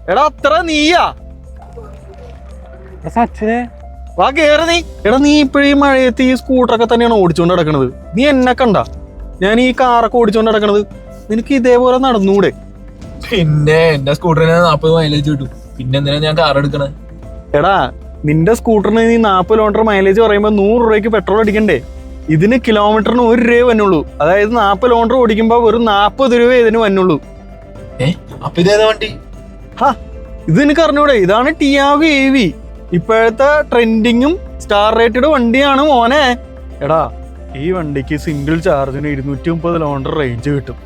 എടാ അത്ര നീയാ? സച്ചിനെ വാ കേറി നീ. എടാ നീ ഇപ്പഴീ മഴയത്ത് ഈ സ്കൂട്ടറൊക്കെ തന്നെയാണ് ഓടിച്ചോണ്ട് നടക്കണത്. നീ എന്നെ കണ്ട ഞാൻ ഈ കാറൊക്കെ ഓടിച്ചോണ്ട് നടക്കണത്? നിനക്ക് ഇതേപോലെ നടന്നൂടെ? പിന്നെ എന്റെ സ്കൂട്ടറിന് 40 മൈലേജ് കിട്ടും, പിന്നെ എന്തിനാ ഞാൻ കാർ എടുക്കണേ? എടാ നിന്റെ സ്കൂട്ടറിന് നീ 40 കിലോമീറ്റർ മൈലേജ് പറയുമ്പോ 100 രൂപയ്ക്ക് പെട്രോൾ അടിക്കണ്ടേ? ഇതിന് കിലോമീറ്ററിന് 1 രൂപ വന്നുള്ളൂ. അതായത് 40 കിലോമീറ്റർ ഓടിക്കുമ്പോ വെറും 40 രൂപ ഇതിന് വന്നുള്ളൂ. അപ്പൊ ഇതേതാ വണ്ടി? ഇത് നിനക്ക് അറിഞ്ഞൂടെ? ഇതാണ് ടിയാഗോ AV. ഇപ്പോഴത്തെ ട്രെൻഡിങ്ങും സ്റ്റാർ റേറ്റഡ് വണ്ടിയാണ് മോനെ. എടാ ഈ വണ്ടിക്ക് സിംഗിൾ ചാർജിന് 230 കിലോമീറ്റർ റേഞ്ച് കിട്ടും.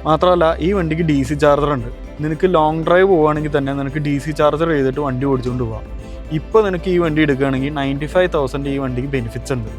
മാത്രമല്ല ഈ വണ്ടിക്ക് DC ചാർജർ ഉണ്ട്. നിനക്ക് ലോങ് ഡ്രൈവ് പോവുകയാണെങ്കിൽ തന്നെ നിനക്ക് DC ചാർജർ ചെയ്തിട്ട് വണ്ടി ഓടിച്ചുകൊണ്ട് പോവാം. ഇപ്പൊ നിനക്ക് ഈ വണ്ടി എടുക്കുകയാണെങ്കിൽ 95,000 ഈ വണ്ടിക്ക് ബെനിഫിറ്റ്സ് ഉണ്ട്.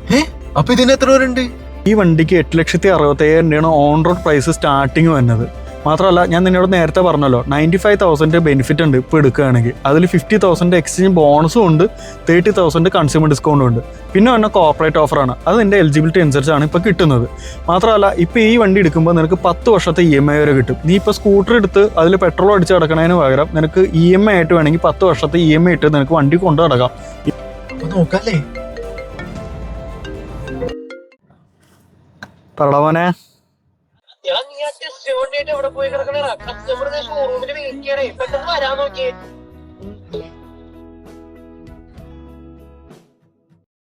അപ്പൊ ഇതിന് എത്ര പേരുണ്ട്? ഈ വണ്ടിക്ക് 8,65,000 ഓൺ റോഡ് പ്രൈസ് സ്റ്റാർട്ടിങ് വന്നത്. മാത്രമല്ല ഞാൻ നിന്നോട് നേരത്തെ പറഞ്ഞല്ലോ 95,000 ബെനിഫിറ്റ് ഉണ്ട് ഇപ്പോൾ എടുക്കുകയാണെങ്കിൽ. അതിൽ 50,000 എക്സ്ചേഞ്ച് ബോണസും ഉണ്ട്, 30,000 കൺസ്യൂമർ ഡിസ്കൗണ്ടും ഉണ്ട്. പിന്നെ തന്നെ കോർപ്പറേറ്റ് ഓഫറാണ്. അത് നിന്റെ എലിജിബിലിറ്റി അനുസരിച്ചാണ് ഇപ്പോൾ കിട്ടുന്നത്. മാത്രമല്ല ഇപ്പോൾ ഈ വണ്ടി എടുക്കുമ്പോൾ നിനക്ക് 10 വർഷത്തെ EMI വരെ കിട്ടും. നീ ഇപ്പോൾ സ്കൂട്ടർ എടുത്ത് അതിൽ പെട്രോൾ അടിച്ച് കിടക്കണതിന് പകരം നിനക്ക് EMI ആയിട്ട് വേണമെങ്കിൽ 10 വർഷത്തെ EMI ഇട്ട് നിനക്ക് വണ്ടി കൊണ്ടു നടക്കാം. നോക്കല്ലേ പറടവനെ എവിടെ പോയി കിടക്കണ കസ്റ്റമർ ഷോറൂമിൽ വെയിറ്റ് ചെയ്യണേ, പെട്ടെന്ന് വരാൻ നോക്കിയേ.